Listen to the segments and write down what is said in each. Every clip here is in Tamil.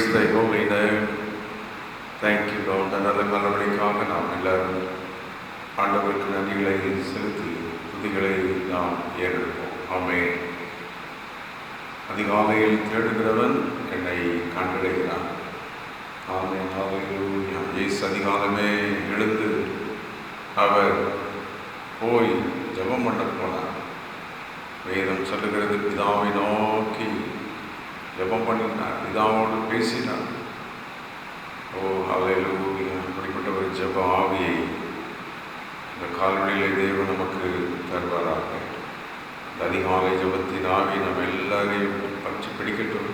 Praise thy holy name. Thank you, Lord. நல்ல நல்லபடிக்காக நாம் எல்லாரும் ஆண்டவருக்கு நன்றிகளை செலுத்தி துதிகளை நாம் ஏறெடுப்போம். ஆமென். அதிகாலையில் தேடுகிறவன் என்னை கண்டடைகிறான். ஆமென். ஹல்லேலூயா. இயேசு அதிகாலமே எழுந்து அவர் போய் ஜெபம் பண்ண போனார். வேதம் சொல்லுகிறது, பிதாவை நோக்கி ஜெபம் பண்ணினார், பிதாவோடு பேசினார். ஓ ஹல்லேலூயா. அப்படிப்பட்ட ஒரு ஜெப ஆவியை இந்த கால்வழியிலே தேவன் நமக்கு தருவாராக. இந்த அதிகாலை ஜெபத்தின் ஆவி நம்ம எல்லாரையும் பற்றி பிடிக்கட்டும்.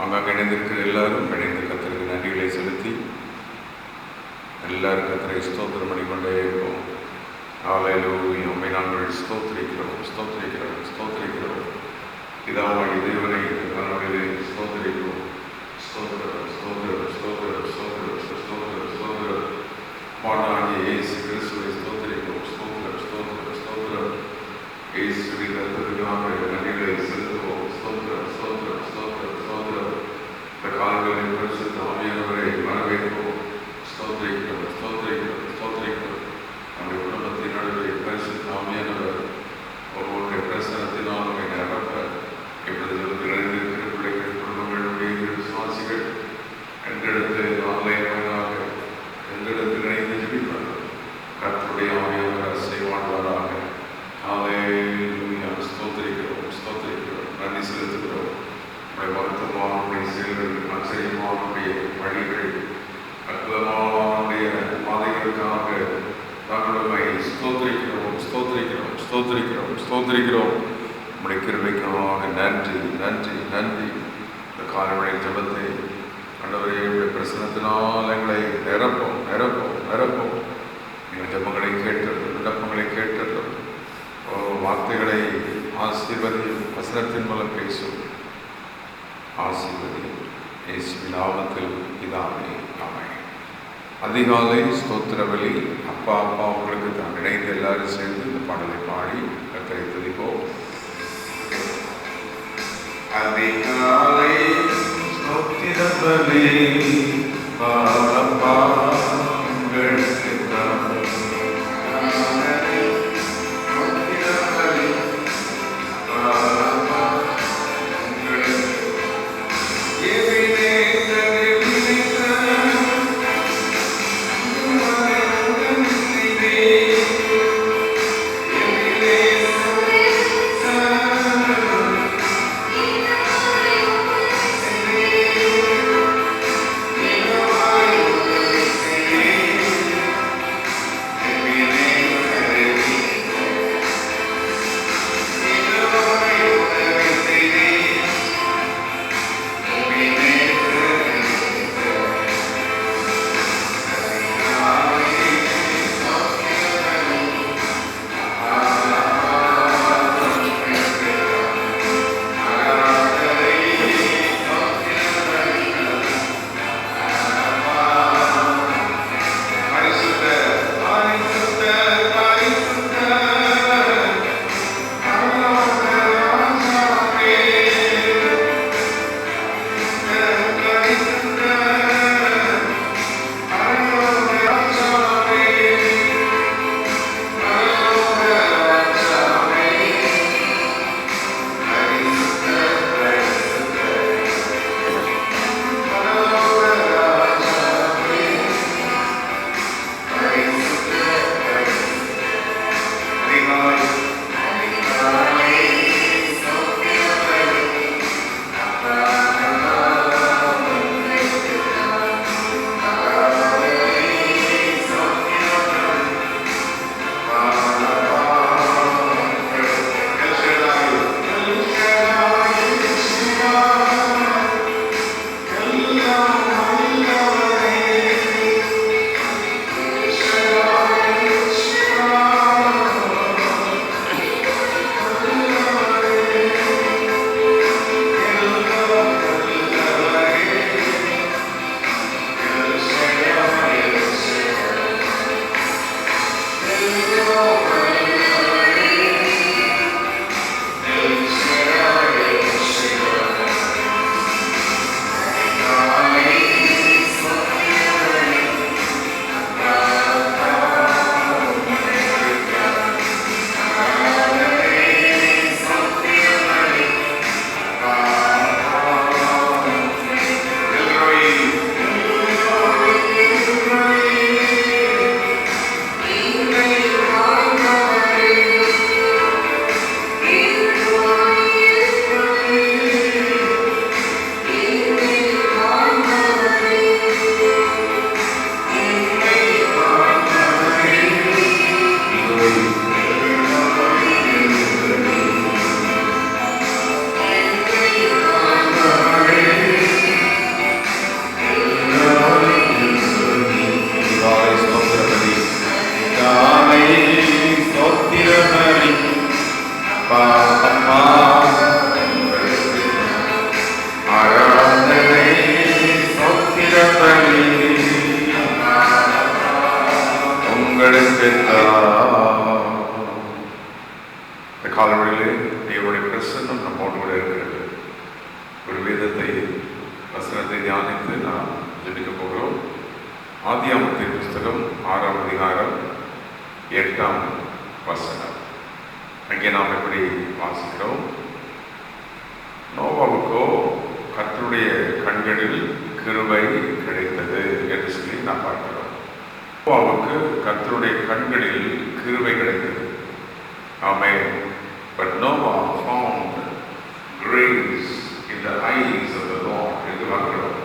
அங்காக இணைந்திருக்கிற எல்லாரும் இணைந்து கர்த்தருக்கு நன்றிகளை செலுத்தி எல்லாரும் கர்த்தரை ஸ்தோத்திரம் பண்ணிக்கொண்டே இருப்போம். ஹல்லேலூயா. உம்மை நாங்கள் ஸ்தோத்திரிக்கிறோம், ஸ்தோத்திரிக்கிறோம், ஸ்தோத்திரிக்கிறோம். பிதாவாகிய தேவனை கர்த்தரே ஸ்தோத்திரிக்கிறோம். ஸ்தோத்திரம், ஸ்தோத்திரம், ஸ்தோத்திரம், ஸ்தோத்திரம், ஸ்தோத்திரம், ஸ்தோத்திரம். மானாகிய இயேசு கிறிஸ்துவை ஸ்தோத்திரிக்கிறோம். ஸ்தோத்திரம், ஸ்தோத்திரம், ஸ்தோத்திரம். இயேசுவின் ரத்தத்திற்காக நன்றிகளை செலுத்துவோம். ஸ்தோத்திரம், ஸ்தோத்திரம், ஸ்தோத்திரம், ஸ்தோத்திரம். இந்த காலங்களின் பரிசுத்த ஆவியானவரை வரவேற்போம். ஸ்தோத்திரிக்கிறோம், ஸ்தோத்திரிக்கிறோம், ஸ்தோத்திரிக்கிறோம். நம்முடைய குடும்பத்தின் நடுவே பரிசுத்த ஆவியானவர் ஒவ்வொரு பிரசனத்தினால் நம்மை நிரப்ப இப்பொழுது நிறைந்திருக்கிற பிள்ளைகள், குடும்பங்களுடைய விசுவாசிகள் எங்களிடத்து ஆன்லைனாக எங்களிடத்தில் இணைந்து ஜெபிப்பார்கள். கர்த்தருடைய ஆவியானவர் செய்வாழ்வாராக. ஹல்லேலூயா. ஸ்தோத்திரிக்கிறோம், ஸ்தோத்திரிக்கிறோம், நன்றி செலுத்துகிறோம். நம்முடைய மருத்துவமான நம்முடைய செயல்கள், ஆச்சரியமான நம்முடைய வழிகள், அற்புதமான நம்முடைய பாதைகளுக்காக நாங்கள் நம்மை ஸ்தோத்திரிக்கிறோம், ஸ்தோத்திரிக்கிறோம், ஸ்தோத்திரிக்கிறோம், ஸ்தோத்திரிக்கிறோம். நம்முடைய கிருபைக்காக நன்றி, நன்றி, நன்றி. இந்த காலவழி ஜெபத்தை ஆண்டவரே உடைய பிரசன்னத்தினால் எங்களை நிரப்போம், நிரப்போம், நிரப்போம். எங்கள் ஜெபங்களை கேட்டதும் விண்ணப்பங்களை கேட்டதும் வார்த்தைகளை ஆசீர்வதியும், வசனத்தின் மூலம் பேசும் ஆசீர்வதியும். இயேசுவின் நாமத்தில் பிதாவே, ஆமென். அதிகாலை ஸ்தோத்திர பலி. அப்பா அப்பா உங்களுக்கு தான் இணைந்து எல்லாரும் சேர்ந்து இந்த பாடலை பாடி கர்த்தரை துதிப்போம். அதிகாலை ஸ்தோத்திர பலி அப்பா உங்களுக்கு தான். Bye. தியானித்து நாம் ஜெபிக்க போகிறோம். ஆதியாகமத்தின் புஸ்தகம் 6ஆம் அதிகாரம் 8ஆம் வசனம். அங்கே நாம் எப்படி வாசிக்கிறோம்? நோவாவுக்கோ கர்த்தருடைய கண்களில் கிருபை கிடைத்தது என்று சொல்லி நாம் பார்க்கிறோம். நோவாவுக்கு கர்த்தருடைய கண்களில் கிருபை கிடைத்தது. ஆமென். But Noah found grace in the eyes of the Lord என்று பார்க்கிறோம்.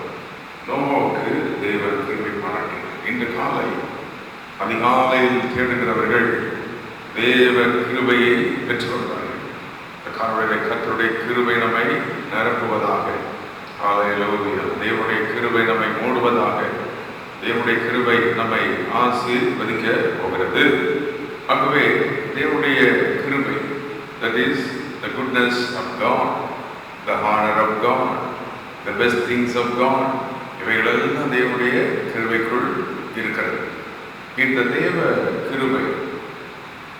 நோவாவுக்கு தேவன் கிருபை பாராட்டினார். இன்று காலை அதிகாலையில் தேடுகிறவர்கள் தேவ கிருபையை பெற்றுக்கொள்வார்கள். கர்த்தருடைய கிருபை நம்மை நிரப்புவதாக. ஹல்லேலூயா. தேவனுடைய கிருபை நம்மை மூடுவதாக. தேவனுடைய கிருபை நம்மை ஆசீர்வதிக்க போகிறது. ஆகவே தேவனுடைய கிருபை, that is the goodness of God, the honor of God, the best things of God, இவைகளெல்லாம் தேவனுடைய கிருபைக்குள் இருக்கிறது. இந்த தேவ கிருபை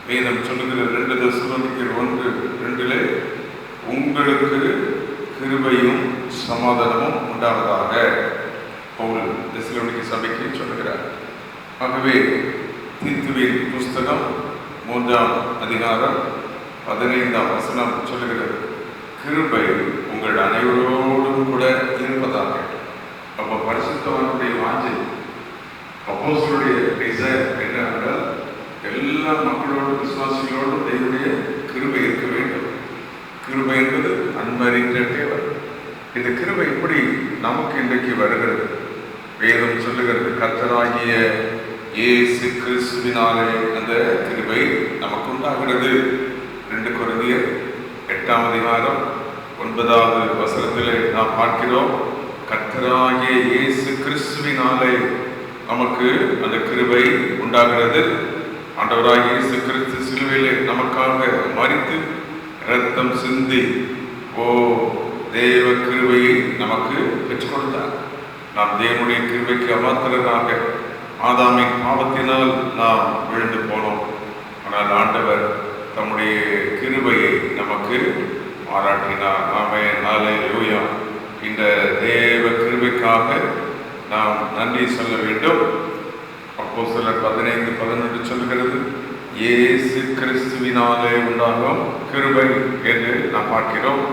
வேதம் சொல்லுகிற 2 தெசலோனிக்கர் 1:2 உங்களுக்கு கிருபையும் சமாதானமும் உண்டாவதாக பவுல் தெசலோனிக்க சபைக்கு சொல்லுகிறார். ஆகவே தீத்துவின் புஸ்தகம் 3ஆம் அதிகாரம் 15ஆம் வசனம் சொல்லுகிறது, கிருபை உங்கள் அனைவரோடும் கூட இருப்பதாக. அப்போ பரிசுத்தவானுடைய வாஞ்சை, அப்போஸ்தலருடைய டிசைர் என்னவென்றால் எல்லா மக்களோடும் விசுவாசிகளோடும் தேவனுடைய கிருபை இருக்க வேண்டும். கிருபை என்பது அன்மறிந்த தேவன். இந்த கிருபை எப்படி நமக்கு இன்றைக்கு வருகிறது? வேதம் சொல்லுகிறது, கர்த்தராகிய இயேசு கிறிஸ்துவினாலே அந்த கிருபை நமக்கு உண்டாகிறது. 2 கொரிந்தியர் 8ஆம் அதிகாரம் 9வது வசனத்திலே நாம் பார்க்கிறோம், கர்த்தராகிய இயேசு கிறிஸ்துவினாலே நமக்கு அந்த கிருபை உண்டாகிறது. ஆண்டவராகிய இயேசு கிறிஸ்து சிலுவையிலே நமக்காக மரித்து இரத்தம் சிந்தி தேவ கிருபையை நமக்கு பெற்றுக் கொடுத்தார். நாம் தேவனுடைய கிருபைக்கு அமாத்திரராக ஆதாமின் பாவத்தினால் நாம் விழுந்து போனோம். ஆனால் ஆண்டவர் தம்முடைய கிருபையை நமக்கு பாராட்டினார். ஆமென். ஹல்லேலூயா. இந்த தேவ கிருபைக்காக நாம் நன்றி சொல்ல வேண்டும். அப்போஸ்தலர் 15:11 சொல்லுகிறது, இயேசு கிறிஸ்துவினாலே உண்டாகும் கிருபை என்று நாம் பார்க்கிறோம்.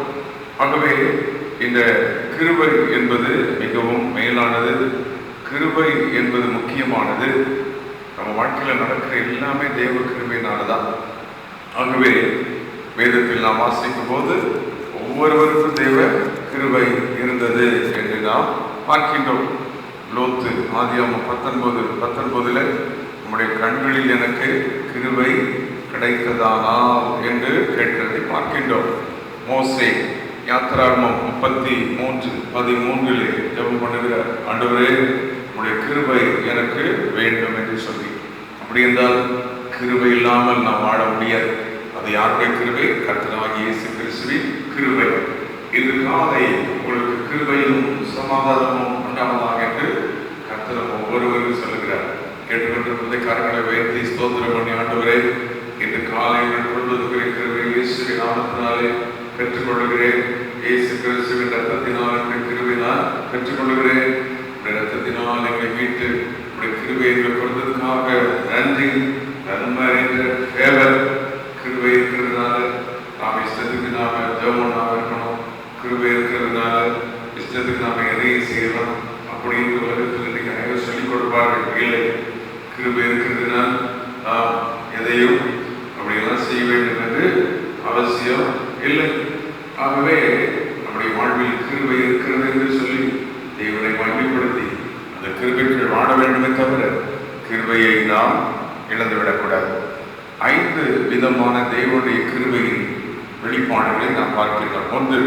ஆகவே இந்த கிருபை என்பது மிகவும் மேலானது. கிருபை என்பது முக்கியமானது. நம்ம வாழ்க்கையில் நடக்கிற எல்லாமே தேவ கிருபையினால்தான். ஆகவே வேதத்தில் நாம் வாசிக்கும் போது ஒவ்வொருவருக்கும் தேவ கிருபை இருந்தது என்று நாம் பார்க்கின்றோம். லோத்து ஆதியாகமம் 19:19 நம்முடைய கண்களில் எனக்கு கிருபை கிடைத்ததானால் என்று கேட்கிறதை பார்க்கின்றோம். மோசே யாத்திராகமம் 33:13 ஜெபம் பண்ணுகிறார், ஆண்டவரே உம்முடைய கிருபை எனக்கு வேண்டும் என்று சொல்லி. அப்படி என்றால் கிருபை இல்லாமல் நாம் வாழ முடியாது. அது யாருடைய கிருபை? கர்த்தராகிய இயேசு கிறிஸ்துவின் கிருபை. இன்று காலை உங்களுக்கு கிருபையும் சமாதானமும் உண்டாவதாக என்று கர்த்தர் ஒவ்வொருவரும் சொல்லுகிறார். கேட்டுக்கொண்டிருப்பதை கரங்களை உயர்த்தி ஸ்தோத்திரம் பண்ணி, ஆண்டவரே இன்று காலையில் கொள்வதற்குரிய கிருபை இயேசுவின் நாமத்தினாலே பெற்றுக்கொள்கிறேன். இயேசு கிறிஸ்துவின் ரத்தத்தினால் எங்கள் கிருபையினால் பெற்றுக்கொள்கிறேன். உடைய ரத்தத்தினால் எங்களை மீட்டு உடைய கிருபை எங்களை கொடுத்ததுக்காக நன்றி. நன்மறிந்த தேவன் கிருபை இருக்கிறதுனால நாம் இஷ்டத்துக்கு நாம ஜெபம் இருக்கணும். கிருபை இருக்கிறதுனால இஷ்டத்துக்கு நாம எதையும் செய்யலாம் அப்படிங்கிற உலகத்தில் இன்னைக்கு அனைவரும் சொல்லிக் கொடுப்பார்கள். இல்லை, கிருபை இருக்கிறதுனால் நாம் எதையும் அப்படியெல்லாம் செய்ய வேண்டும் என்று அவசியம் இல்லை. ஆகவே நம்முடைய வாழ்வில் கிருபை இருக்கிறது என்று சொல்லி தேவனை மகிமைப்படுத்தி அந்த கிருபைக்கு வாழ வேண்டுமே தவிர கிருபையை நாம் இழந்துவிடக்கூடாது. 5 விதமான தேவனுடைய கிருபையின் வெளிப்பாடுகளை நாம் பார்க்கிறோம். 1,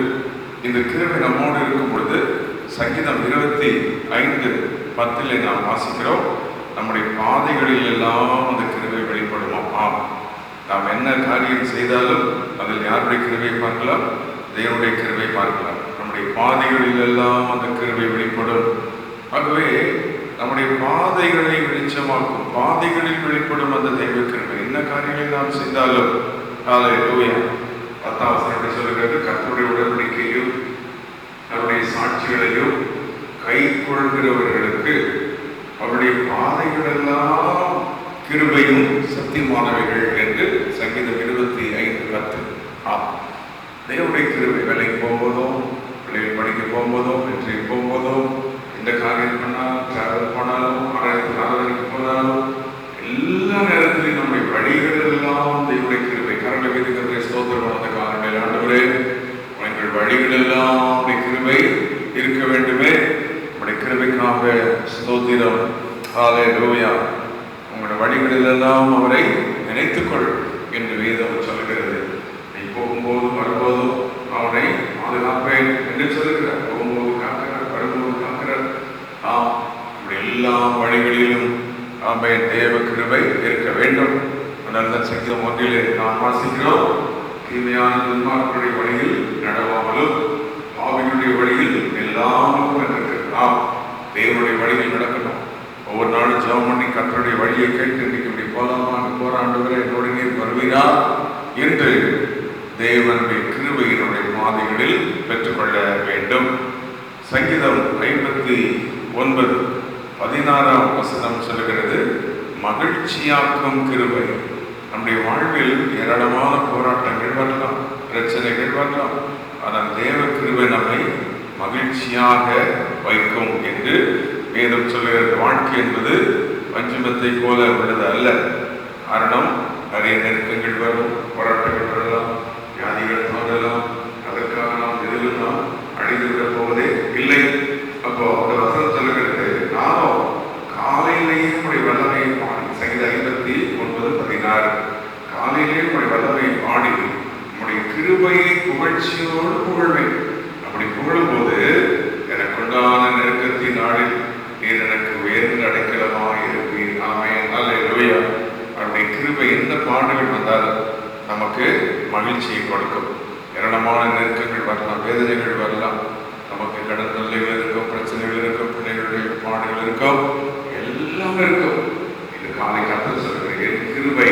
இந்த கிருபை நம்மோடு இருக்கும் பொழுது சங்கீதம் 25:10 நாம் வாசிக்கிறோம், நம்முடைய பாதைகளில் எல்லாம் அந்த கிருபை வெளிப்படுமா. நாம் என்ன காரியம் செய்தாலும் அதில் யாருடைய கிருபை பார்க்கலாம்? தேவனுடைய கிருபை பார்க்கலாம். நம்முடைய பாதைகளில் எல்லாம் அந்த கிருபை வெளிப்படும். ஆகவே நம்முடைய பாதைகளை வெளிச்சமாக்கும், பாதைகளில் வெளிப்படும் அந்த தெய்வ கிருபை. என்ன காரியங்களை நாம் செய்தாலும் ஹல்லேலூயா. 10ஆம் வசனம் சொல்லுகிறது, கர்த்தருடைய உடன்படிக்கையும் அவருடைய சாட்சிகளையும் கை கொள்கிறவர்களுக்கு அவருடைய பாதைகள் எல்லாம் கிருபையும் சத்தியமானவைகள் என்று சங்கீதம் 25:10. தேவனுடைய கிருபை வேலைக்கு போகும்போதோ, பிள்ளைகள் படிக்க போகும்போதோ, வெற்றி போகும்போதோ, எந்த காரியம் பண்ணாலும், டிராவல் போனாலும், ஆராய்ச்சி போனாலும், எல்லா நேரத்திலும் நம்முடைய வழிகள் எல்லாம் தேவனுடைய கிருபை. கரங்களை வைத்துக்கிறதை ஸ்தோத்திரம். அந்த காரணங்கள் ஆண்டவரே, உங்கள் வழிகள் எல்லாம் கிருபை இருக்க வேண்டுமே. உங்களுடைய கிருபைக்காக ஸ்தோத்திரம். ஹல்லேலூயா. உங்களுடைய வழிகளில் எல்லாம் அவரை நினைத்துக்கொள் என்று வேதம் சொல்கிறது. நீ போகும்போதும் வரும்போதும் அவனை பாதுகாப்பேன் என்று சொல்லுகிறார். போகும்போது காக்கிறார், வரும்போது காக்கிறார். இப்படி எல்லா வழிகளிலும் தேவ கிருபை இருக்க வேண்டும். அதனால்தான் சங்கீதம் 1 நாம் வாசிக்கிறோம், தீமையான துன்மார்க்கருடைய வழியில் நடவாமலும் பாவிகளுடைய வழியில் எல்லாமும் இருக்கிறோம். தேவனுடைய வழியில் நடக்கணும். ஒவ்வொரு நாளும் ஜெபம் பண்ணி கர்த்தருடைய வழியை கேட்டு இன்னைக்கு இப்படி போலாமா, போராண்டுகிற என்னோட நீர் வருவீரா என்று தேவனுடைய கிருபையினுடைய பாதைகளில் பெற்றுக்கொள்ள வேண்டும். சங்கீதம் 59:16 சொல்லுகிறது, மகிழ்ச்சியாக்கும் கிருபை. நம்முடைய வாழ்வில் ஏராளமான போராட்டங்கள் வரலாம், பிரச்சனைகள் வரலாம். ஆனால் தேவ கிருபை நம்மை மகிழ்ச்சியாக வைக்கும் என்று வேதம் சொல்லுகிறது. வாழ்க்கை என்பது பஞ்சமத்தை போல உள்ளது அல்ல. காரணம், நிறைய நெருக்கங்கள் வரும், போராட்டங்கள் வரலாம், வியாதிகள் தோன்றலாம். அதற்காக நாம் எதிலும் நாம் அழிந்துவிடப் போவதே இல்லை. அப்போ அந்த வசனம் சொல்லுகிறது, நானும் காலையிலேயே உடைய வல்லமையை பாடி, சங்கீதம் 59:16, காலையிலேயே உடைய வல்லமையை பாடி உடைய கிருபையை புகழ்ச்சியோடு புகழ்வேன். அப்படி புகழும்போது எனக்கு உண்டான நெருக்கத்தின் நாளில் நீர் எனக்கு உயர்ந்த அடைக்கலமாக இருப்பீர். ஆமென். ஹல்லேலூயா. அவருடைய கிருபை எந்த பாடுகள் வந்தாலும் நமக்கு மகிழ்ச்சியை கொடுக்கும். ஏராளமான நெருக்கங்கள் வரலாம், வேதனைகள் வரலாம், நமக்கு கடன் தொல்லைகள் இருக்கும், பிரச்சனைகள் இருக்கும், பிள்ளைகளுடைய பாடுகள் இருக்கும், எல்லாம் இருக்கும். இது காலை கர்த்தர் சொல்கிறேன், என் கிருபை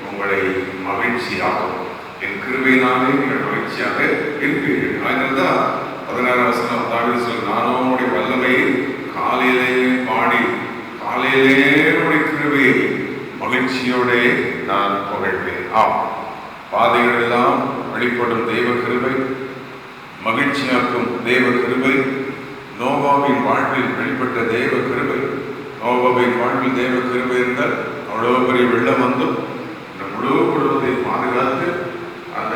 உங்களை மகிழ்ச்சியாகும். என் கிருபையினாலே நீங்கள் மகிழ்ச்சியாக இருப்பீர்கள். அதனால்தான் 16 தாவீது சொல்ல, நானும் உடைய வல்லமையை காலையிலேயே பாடி, காலையிலேயே உடைய கிருபையை மகிழ்ச்சியோட நான் புகழ்வேன். பாதைகள் எல்லாம் வெளிப்படும் தெய்வ கிருபை, மகிழ்ச்சியாக்கும் தெய்வ கிருபை. நோவாவின் வாழ்வில் வெளிப்பட்ட தெய்வ கிருபை. நோவாவின் வாழ்வில் தெய்வ கிருபை இருந்தால் அவ்வளோ பெரிய வெள்ளம் வந்தும் இந்த முழு குடும்பத்தை பாதுகாத்து அந்த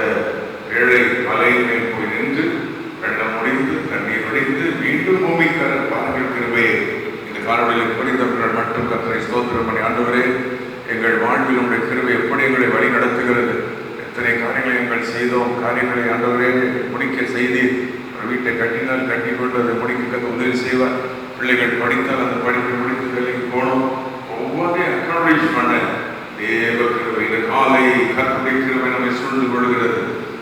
ஏழை மலையின் மேல் போய் நின்று வெள்ளம் முடிந்து தண்ணீர் வடிந்து மீண்டும் பூமிக்கார பாருங்கள் கிருபையை. இந்த காரணங்களில் புரிந்தவர்கள் மட்டும் கர்த்தரை ஸ்தோத்திரம் பண்ணி, ஆண்டவரே, எங்கள் வாழ்வில் உடைய கிருபை எப்படி எங்களை வழி நடத்துகிறது. எத்தனை காரியங்களை எங்கள் செய்தோம், காரியங்களை ஆண்டவரே முடிக்க செய்து, ஒரு வீட்டை கட்டினால் கட்டி கொண்டு அதை முடிக்க உதவி செய்வார். பிள்ளைகள் படித்தால் அந்த படிப்பை முடித்து வேலைக்கு போகணும். ஒவ்வொன்றையும் அக்னாலேஜ் பண்ண தேவ கிருபை. இந்த காலை கர்த்தருடைய கிருபை நம்மை சூழ்ந்து கொள்கிறது.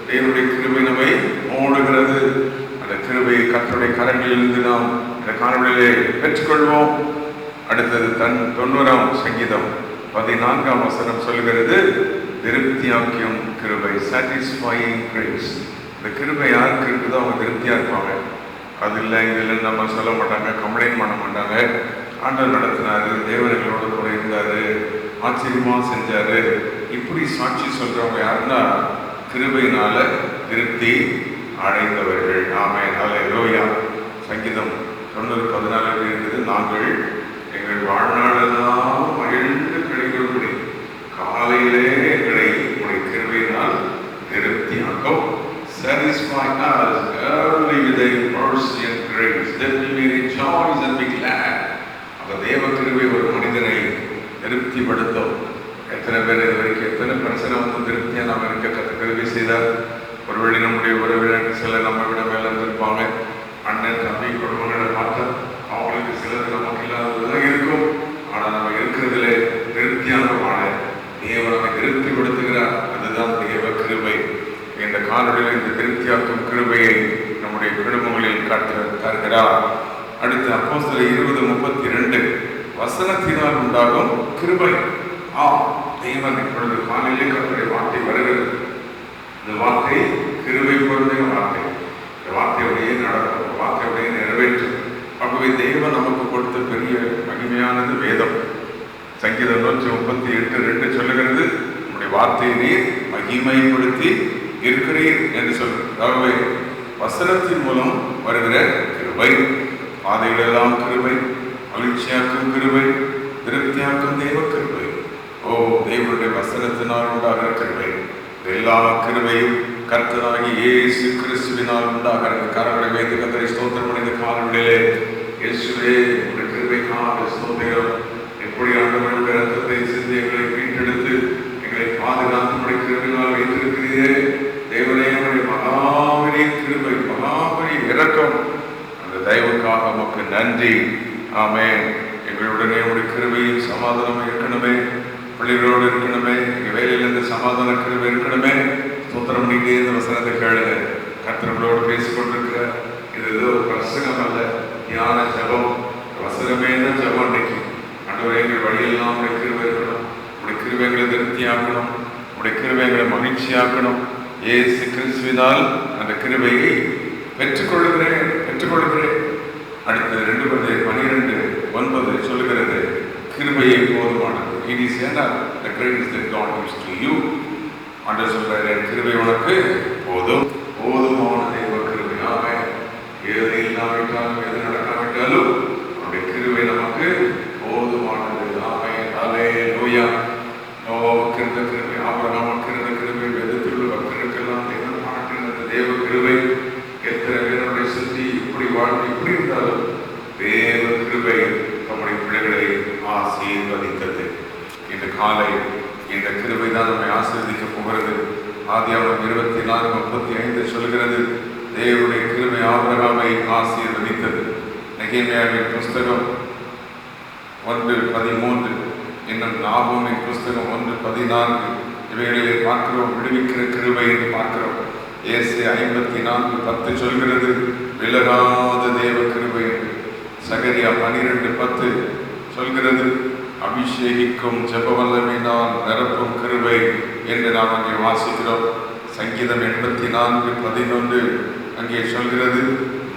தேவனுடைய கிருபை நம்மை மூடுகிறது. அந்த கிருபையை கர்த்தருடைய கரங்களிலிருந்து நாம் இந்த காரணங்களிலே பெற்றுக்கொள்வோம். அடுத்தது 90 சங்கீதம் 14 சொல்லுகிறது, திருப்தியாக்கியும் கிருபை, சாட்டிஸ்ஃபையிங் கிரேஸ். இந்த கிருபை யாருக்கு இருக்குதோ அவங்க திருப்தியா இருப்பாங்க. அது இல்லை இது இல்லைன்னு நம்ம சொல்ல மாட்டாங்க, கம்ப்ளைண்ட் பண்ண மாட்டாங்க. ஆண்டவர் நடத்தினாரு, தேவர்களோடு கூட இருந்தாரு, ஆச்சரியமா செஞ்சாரு, இப்படி சாட்சி சொல்றவங்க யாருன்னா கிருபையினால திருப்தி அடைந்தவர்கள். ஆமென். ஹல்லேலூயா. சங்கீதம் 90:14 இருக்குது, நாங்கள் எங்கள் வாழ்நாளெல்லாம் மகிழ்ந்து கிடைக்கிறபடி காலையிலே எங்களை உடைய கிருபையினால் திருப்தியாக்கும். Satisfy us early with thy mercy and grace, that we may rejoice and be glad. அந்த தேவ கிருபை ஒரு மனிதனை திருப்திப்படுத்தும். எத்தனை பேர் இது வரைக்கும் எத்தனை பிரச்சனை வந்து திருப்தியா நாம் இருக்க கிருபை செய்தார். ஒருவேளை நம்முடைய உறவினர்கள் சிலர் நம்ம விட மேல இருந்திருப்பாங்க. அண்ணன் தம்பி குடும்பங்களை பார்த்தா அவங்களுக்கு சிலர் நமக்கு இல்லாததுதான் இருக்கும். ஆனால் நம்ம இருக்கிறதுல திருப்தியான வாழ தேவன் நம்மை திருப்திப்படுத்துகிறார். அதுதான் தேவ கிருபை. இந்த காலத்தில் இந்த திருப்தியாக்கும் கிருபையை நம்முடைய குடும்பங்களில் தருகிறார். அடுத்து அப்போஸ்தலர் 20:32 வசனத்தினால் உண்டாகும் கிருபை. தேவன் இப்பொழுது காலையிலே கர்த்தருடைய வார்த்தை வருகிறது. இந்த வார்த்தை கிருபை பொருந்தின வார்த்தை. இந்த வார்த்தையுடைய நடக்கும், வார்த்தையுடைய நிறைவேற்றும். அப்போ ஆகவே தேவன் நமக்கு கொடுத்த பெரிய மகிமையானது வேதம். சங்கீதம் 138:2 சொல்லுகிறது, நம்முடைய வார்த்தையை நீர் மகிமைப்படுத்தி இருக்கிறீர் என்று சொல்கிறார். ஆகவே வசனத்தின் மூலம் வருகிற கிருபை, பாதைகளெல்லாம் கிருபை, மகிழ்ச்சியாக்கும் கிருபை, திருப்தியாக்கும் தேவ கிருபை. ஓ, தேவனுடைய வசனத்தினால் உண்டாகிற கிருபை, எல்லா கிருபையும் கர்த்தராகி இயேசு கிறிஸ்துவினால் உண்டாகிற. கரங்களை வைத்து கர்த்தரை ஸ்தோத்திரம் பண்ணிய காலங்களிலே, இயேசுவே உடைய கிருபைக்காக ஸ்தோத்திரம். எப்படி ஆண்டவருடைய ரத்தத்தை சிந்தி எங்களை மீட்டெடுத்து எங்களை பாதுகாத்து உடைய கிருபையினால் வைத்திருக்கிறீரே தேவனே, உடைய மகாபெரிய கிருபை, மகாபெரிய இரக்கம், அந்த தயவுக்காக உமக்கு நன்றி. ஆமென். எங்களுடனே உடைய கிருபையும் சமாதானம் இருக்கணுமே, பிள்ளைகளோடு இருக்கணுமே, எங்கள் வேலையிலிருந்து சமாதான கிருபை இருக்கணுமே. ஸ்தோத்திரம் பண்ணிட்டே இந்த வசனத்தை கேளுங்க. கர்த்தர்களோடு பேசிக்கொண்டிருக்கிற இது ஏதோ பிரசங்கம் அல்ல, தியான ஜபம். வசனமே தான் ஜபம். அன்னைக்கு ஆண்டவரே, எங்கள் வழியெல்லாம் உடைய கிருபை இருக்கணும், உடைய கிருபைகளை திருப்தியாக்கணும், உடைய கிருபைகளை மகிழ்ச்சியாக்கணும். இயேசு கிறிஸ்துவினால் அந்த கிருபையை பெற்றுக்கொள்கிறேன். அடுத்து 2:12 சொல்லுகிறது, கிருபையை போதுமானது. It is enough, the grace that God gives to you. ஆண்டு சொல்றாரு, கிருபை உனக்கு போதும், போதுமான தேவ கிருபை. ஆமென். எது இல்லாவிட்டாலும் எது நடக்காவிட்டாலும் அவருடைய கிருபை நமக்கு போதுமானது. ஆமென். அல்லேலூயா. நோவாவுக்கு இருந்த கிருபை, ஆபிரகாமுக்கு இருந்த கிருபை, வேதத்தில் உள்ள பக்தர்களுக்கெல்லாம் தேவன் பாராட்டின தேவ கிருபை. எத்தனை பேருடைய சுற்றி இப்படி வாழ்ந்து இப்படி இருந்தாலும் தேவ கிருபை நம்முடைய பிள்ளைகளை ஆசீர்வதித்தது. இந்த காலை இந்த கிருபை தான் நம்மை ஆசீர்வதிக்க போகிறது. ஆதியாகமம் 24:35 சொல்கிறது, தேவனுடைய கிருபை ஆபிரகாமை ஆசீர்வதித்தது. நெகேமியாவின் புஸ்தகம் 1:13, இன்னும் நாகூமின் புஸ்தகம் 1:14 இவைகளிலே பார்க்கிறோம், விடுவிக்கிற கிருபை என்று பார்க்கிறோம். ஏசாயா 54:10 சொல்கிறது, விலகாத தேவ கிருபை. சகரியா 12:10 சொல்கிறது, அபிஷேகிக்கும் ஜெப வல்லமையினால் நிரப்பும் கிருபை என்று நாம் அங்கே வாசிக்கிறோம். சங்கீதம் 84:11 அங்கே சொல்கிறது,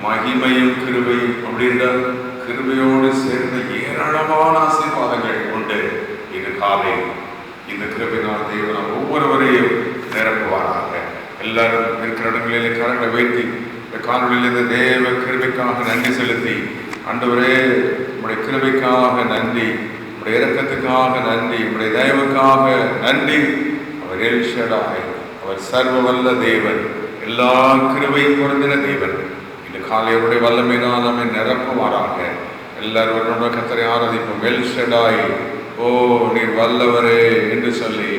மகிமையும் கிருபையும். அப்படின்றால் கிருபையோடு சேர்ந்த ஏராளமான ஆசீர்வாதங்கள் உண்டு. இது காலை இந்த கிருபையினால் தேவன் ஒவ்வொருவரையும் நிரப்புவாராக. எல்லாரும் இருக்கிற இடங்களிலே கரங்களை வைத்து இந்த காணொலியிலிருந்து தேவ கிருபைக்காக நன்றி செலுத்தி, ஆண்டவரே உடைய கிருபைக்காக நன்றி, உடைய இரக்கத்துக்காக நன்றி, உடைய தயவுக்காக நன்றி. அவர் எல் ஷடாய், அவர் சர்வ வல்ல தேவன், எல்லா கிருபையும் பொருந்தின தேவன். இந்த காலையுடைய வல்லமையினால் நம்மை நிரப்புவாராக. எல்லாரும் கர்த்தரை ஆராதிப்போம். எல் ஷடாய், ஓ நீர் வல்லவரே என்று சொல்லி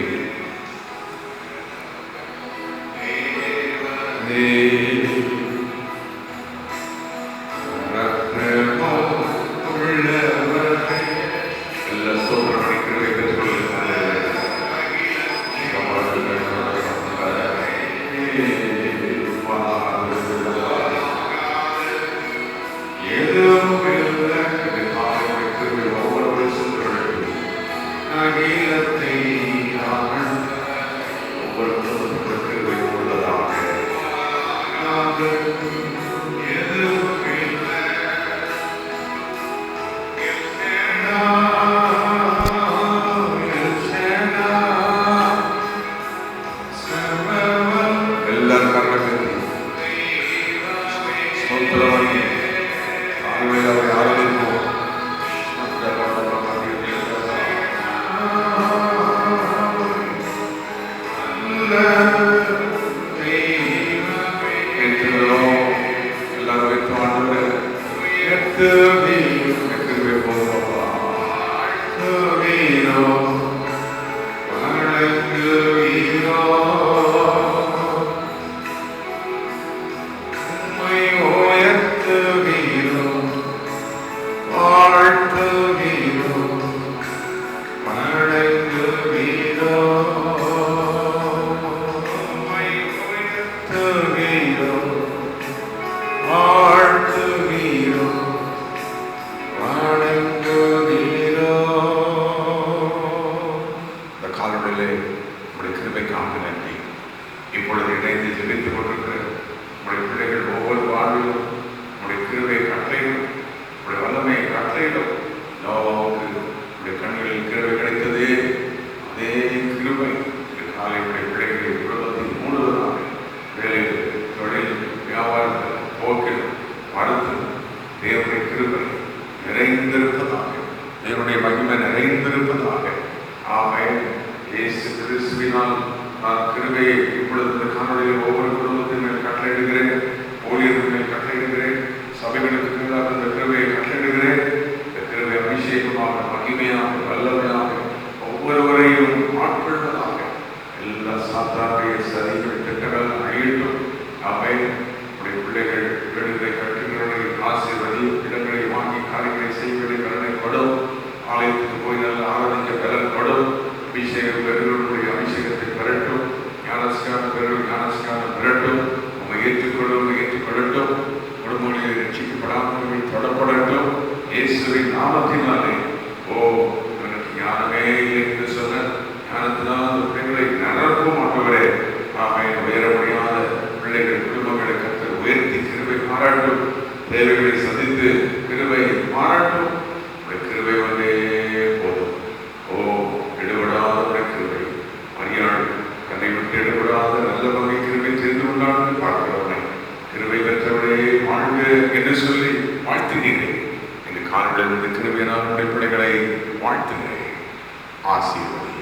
கிருபை நிறைந்திருப்பதாக, தேவனுடைய மகிமை நிறைந்திருப்பதாக. ஆமென். இயேசு கிறிஸ்துவினால் நான் கிருபையை இப்பொழுது இந்த காணொலியில் ஒவ்வொரு குடும்பத்தின் மேல் கட்டளையிடுகிறேன், ஊழியர்கள் மேல் கட்டளையிடுகிறேன், சபைகளுக்கு மேலாக இந்த கிருபையை கட்டளையிடுகிறேன். இந்த கிருபை அபிஷேகமாக, மகிமையாக, வல்லமையாக ஒவ்வொருவரையும் ஆட்கொள்வதாக. எல்லா சாத்தானுடைய சதிகள் திட்டங்கள் அழியட்டும். ஆமென். உடைய பிள்ளைகள் வீடுகளை கட்டுகிறவர்களை ஆசீர்வதியும், இடங்களை வாங்கி காரியங்களை செய்வதை கருணை கொடும், ஆலயத்துக்கு போய் நல்ல ஆராதிக்க பலன் கொடும், அபிஷேகம் பெறுகிறவர்களுடைய அபிஷேகத்தை பெறட்டும், ஞானஸ்காரம் பெறும் ஞானஸ்காரம் பெறட்டும், உண்மை ஏற்றுக்கொள்ளும் ஏற்றுக்கொள்ளட்டும், குடும்பங்களில் ரட்சிக்கப்படாமல் தொடப்படட்டும். இயேசுவின் நாமத்தினாலே. ஓ, எனக்கு ஞானமே இல்லை என்று சொன்ன ஞானத்தினால் பிள்ளைகளை நிரப்பும் ஆண்டவரே. ஆமென். உயர முடியாத பிள்ளைகள் குடும்பங்களை கர்த்தர் உயர்த்தி கிருபை பாராட்டும், தேவைகளை சந்தித்து கிருபை பாராட்டும். கிருபை வந்தே போதும். ஓ, எடுபடாத கிருபை. மரியாள் கண்ணை விட்டு எடுபடாத நல்ல வகை கிருபை தெரிந்து கொண்டான்னு பார்க்கிறவனை கிருபை பெற்றவரே வாழ்க என்று சொல்லி வாழ்த்துகிறேன். இந்த காலையிலிருந்து கிருபையினால் உடைய பிள்ளைகளை வாழ்த்துகிறேன். ஆசீர்வதி.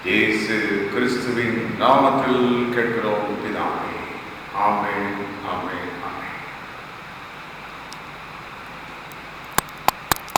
இயேசு கிறிஸ்துவின் நாமத்தில் கேட்கிறோம் பிதாவே. ஆமென். ஆமென்.